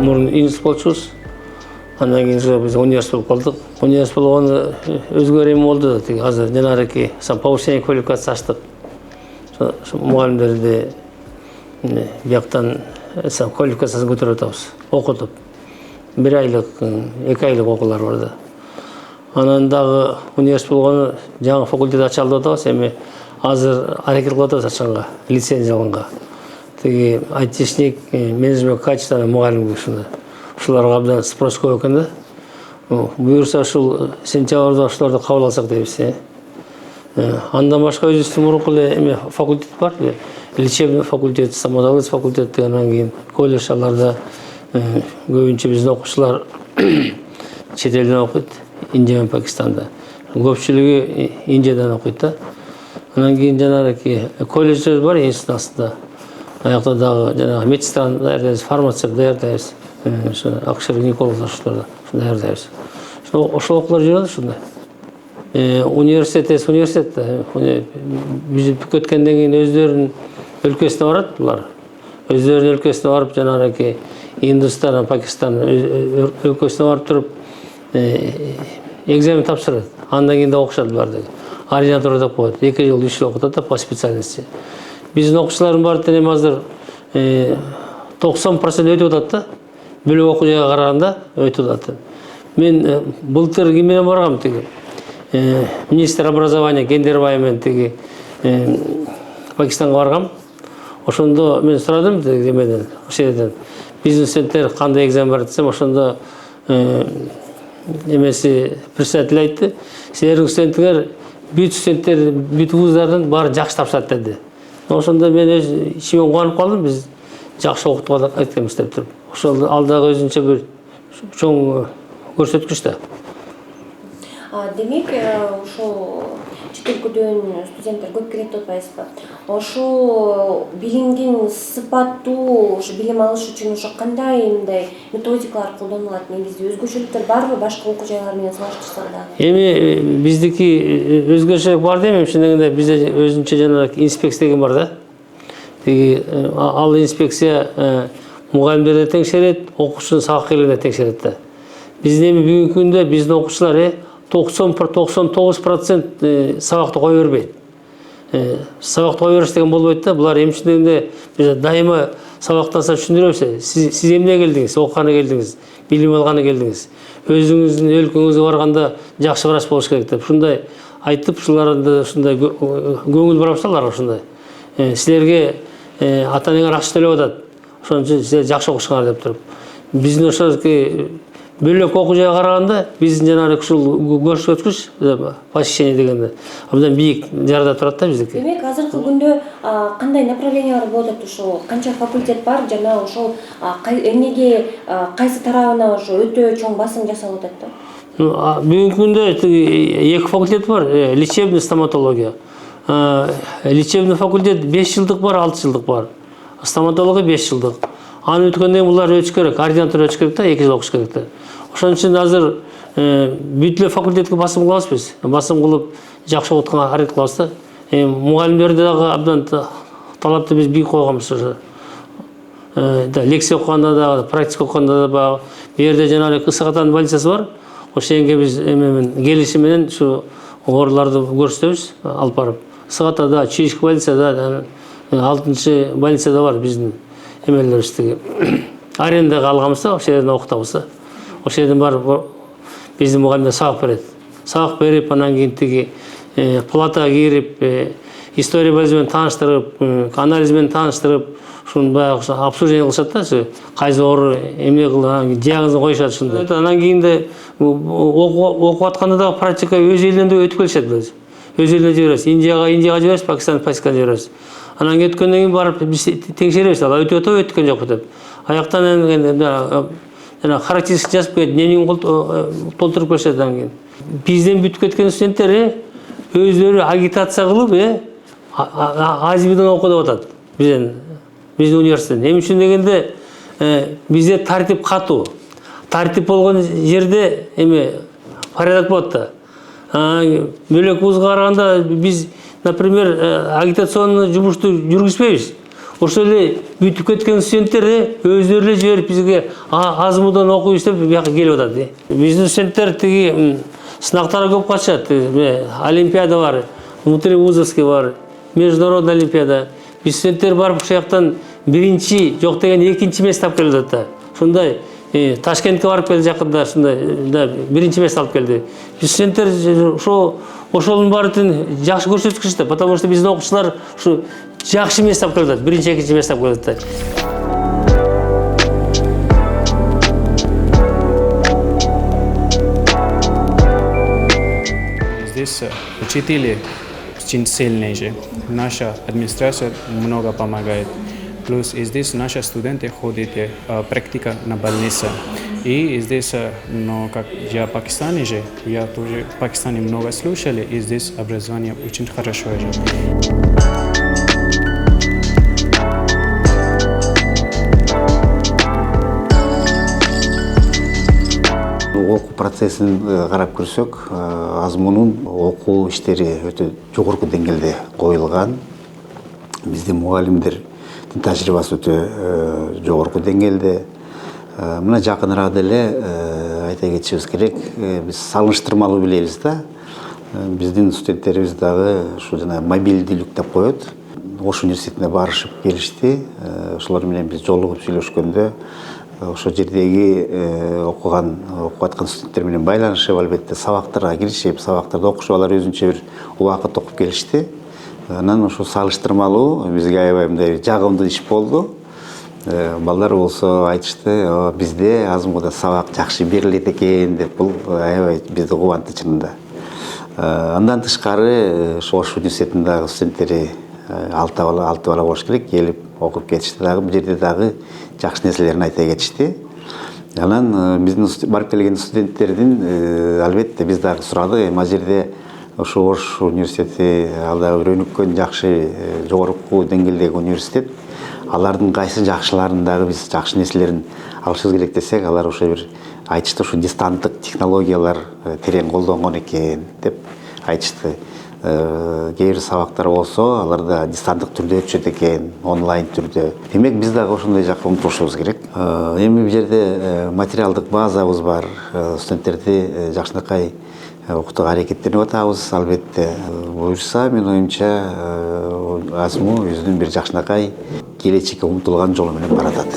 мурун институт болчубуз. Андан кийин биз университет болуп калдык. Университет болгону өзгөрүү эме болду. Тиги азыр жанагы повышение квалификация ачтык. Мугалимдерди бияктан квалификациясын көтөрүп атабыз. Окутуп. 1 айлык, 2 айлык окуулар бар да. Анан дагы университет болгону жаңы факультет ачалды атабыз. Эми азыр аракет кылып атабыз ачканга, лицензия алганга. Тиги айтишник, менеджмент качества мугалим ушундай. Ушуларга абдан спрос көп экен да. Буюрса ушул сентябрда ушуларды кабыл алсак дейбиз. Андан башка өзүбүздүн мурунку эме факультет бар. Лечебный факультет, стоматология факультети, анан кийин колледж аларда көбүнчө биздин окуучулар чет элден окуйт, Индия менен Пакистанда. Көпчүлүгү Индиядан окуйт да. Анан кийин жанагы колледждер бар институт астында. Аякта дагы жанагы медсестраны даярдайбыз, фармацевт даярдайбыз. Акушер-гинекологдор даярдайбыз. Ошол окуулар жүрөт ушундай. Университет биз бүткөткөндөн кийин өздөрүнүн өлкөсүнө барат булар. Өздөрүнүн өлкөсүнө барып жанагы Индустан, Пакистан өлкөсүнө барып туруп экзамен тапшырат. Андан кийин да окушат булар деги. Ординатура деп коет. 2 жыл, 3 жыл окутат да по специальности. Биздин окуучулардын баары тең азыр 90% өтүп атат да. Бөлөк окуу жайга караганда өтүп атат. Мен былтыр ким менен баргам тиги. Министр образования Гендербай менен тиги Пакистанга баргам. Ошондо мен сурадым демеден, ошеден. Бизнес студенттер кандай экзамен бар десем, ошондо эмеси председатель айтты. Силердин студенттер, бүт студенттер, бүт вуздардын баары жакшы тапшырат деди. Ошондо мен өз ичимен кубанып калдым. Биз жакшы окутуп атканбыз деп туруп. Ошол алдагы өзүнчө бир чоң көрсөткүч да. Демек, ошол чет өлкөдөн студенттер көп келет деп атпайсызбы? Ошо билимдин сыпаттуу, ошо билим алыш үчүн ошо кандай мындай методикалар колдонулат? Негизи өзгөчөлүктөр барбы башка окуу жайлар менен салыштырсаңда? Эми биздики өзгөчөлүк бар дейм, ошондой бизде өзүнчө жанагы инспекция деген бар да. Тиги ал инспекция мугалимдерди текшерет, окуучунун сабак-келүүнү текшерет да. Биздин эми бүгүнкү күндө биздин окуучулар 99% сабакты кое бербейт. Сабакты кое бериш деген болбойт да. Булар эмне үчүн дегенде биз дайыма сабактан соң түшүндүрөбүз. Сиз эмне келдиңиз? Окуганы келдиңиз, билим алганы келдиңиз. Өзүңүздүн өлкөңүзгө барганда жакшы врач болуш керек деп. Ушундай айтып, ушуларды ушундай көңүл бурабыз аларга ушундай. Силерге ата-энеңер акча төлөп атат. Ошон үчүн силер жакшы окушуңар деп туруп. Биздин ошо бөлөк окуу жайга караганда биздин жанагы ушул көрсөткүч посещение дегенде абдан бийик жарда турат да биздики. Демек, азыркы күндө кандай направлениялар болуп атат? Ошол канча факультет бар жана ошол эмнеге кайсы тарабына ошо өтө чоң басым жасалып атат да? Бүгүнкү күндө 2 факультет бар, лечебный стоматология. Лечебный факультет 5 жылдык бар, 6 жылдык бар. Стоматология 5 жылдык. Аны өткөндөн булар өтүш керек, ординатура өтүш керек да, 2 жыл окуш керек да. Ошон үчүн азыр бүт эле факультетке басым кылабыз биз. Басым кылып жакшы окутканга аракет кылабыз да. Мугалимдерди дагы абдан талапты биз бийик койгонбуз ошо. Лекция окуганда да, практика окуганда да, бу жерде жанагы Ысык Атанын больницасы бар. Ошол жерге биз келишим менен ушу ооруларды көрсөтөбүз, алып барып. Ысык Атада, Чуйск больницада, 6-чы больницада бар биздин эмелерибиздеги. Арендага алганбыз да, ошол жерден окутабыз да. Ошол жерден барып биздин мугалимдер сабак берет. Сабак берип, анан кийин тиги палатага кирип, история менен тааныштырып, анализ менен тааныштырып, ушуну баягы обсуждение кылышат да, кайсы оору эмне кылган, диагнозун коюшат ушундай. Анан кийин да окуп атканда да практика өз элинен да өтүп келишет биз. Өз элине жиберебиз, Индияга жиберебиз, Пакистанга жиберебиз. Анан өткөндөн кийин барып биз текшеребиз, ал өтүп атабы, өткөн жокпу деп. Аяктан жана характеристика жазып коет, дневник толтуруп беришет анан кийин. Бизден бүтүп кеткен студенттер өздөрү агитация кылып, Азбидан окуу деп атат. Биздин университеттен. Эмне үчүн дегенде бизде тартип катуу. Тартип болгон жерде порядок болот да. Бөлөк вузга караганда биз, например, агитационный жумушту жүргүзбөйбүз. ошол эле бүтүп кеткен студенттер өздөрү эле жиберип бизге Азмудан окуйбуз деп бияка келип атат. Биздин студенттер тиги сынактарга көп катышат. Олимпиада бар, внутривузовский бар, международный олимпиада. Биз студенттер барып ошол жактан биринчи, жок деген экинчи место алып келип атат. Ушундай Ташкентке барып келди жакында, ушундай биринчи место алып келди. Биз студенттер ошонун баарын жакшы көрсөткүчтү, потому что биздин окуучулар ушу жакшы место алып келип атат, биринчи, экинчи место алып келип атат. Здесь учителя очень сильные же. Наша администрация много помогает. Плюс и здесь наши студенты ходят практика на больнице. И здесь, но как я в Пакистане же, я тоже в Пакистане много слушал, и здесь образование очень хорошо же. Окуу процессин карап көрсөк, Азмунун окуу иштери өтө жогорку деңгээлде коюлган. Биздин мугалимдердин тажрыйбасы өтө жогорку деңгээлде. Мына жакыныраак деле айта кетишибиз керек, биз салыштырмалуу билебиз да. Биздин студенттерибиз дагы ушу жана мобилдүүлүк деп коет. Ош университетине барышып келишти. Ошолор менен биз жолугуп сүйлөшкөндө ошол жердеги окуп аткан студенттер менен байланышып, албетте сабактарга киришип, сабактарды окушуп, алар өзүнчө бир убакыт окуп келишти. Анан ошо салыштырмалуу бизге аябай мындай жагымдуу иш болду. Балдар болсо айтышты, бизде Азмуда сабак жакшы берилет экен деп, бул аябай бизди кубантты чынында. Андан тышкары Ош университетиндеги студенттери алты бала болуш керек, келип окуп кетишти дагы, бул жерде дагы жакшы нерселерин айта кетишти. Анан биздин барып келген студенттердин албетте биз дагы сурадык, эми ал жерде ошо Ош университети ал дагы бир өнүккөн жакшы жогорку деңгээлдеги университет. Алардын кайсы жакшыларын дагы биз жакшы нерселерин алышыбыз керек десек, алар ошо бир айтышты, ушу дистанттык технологиялар терең колдонгон экен деп айтышты. Кээ бир сабактар болсо, аларда дистанттык түрдө өтүшөт экен, онлайн түрдө. Демек биз дагы ошондой жакка умтулушубуз керек. Эми бул жерде материалдык базабыз бар, студенттерди жакшынакай окутууга аракеттенип атабыз. Албетте буюрса, менин оюмча Азму өзүнүн бир жакшынакай келечекке умтулган жолу менен баратат.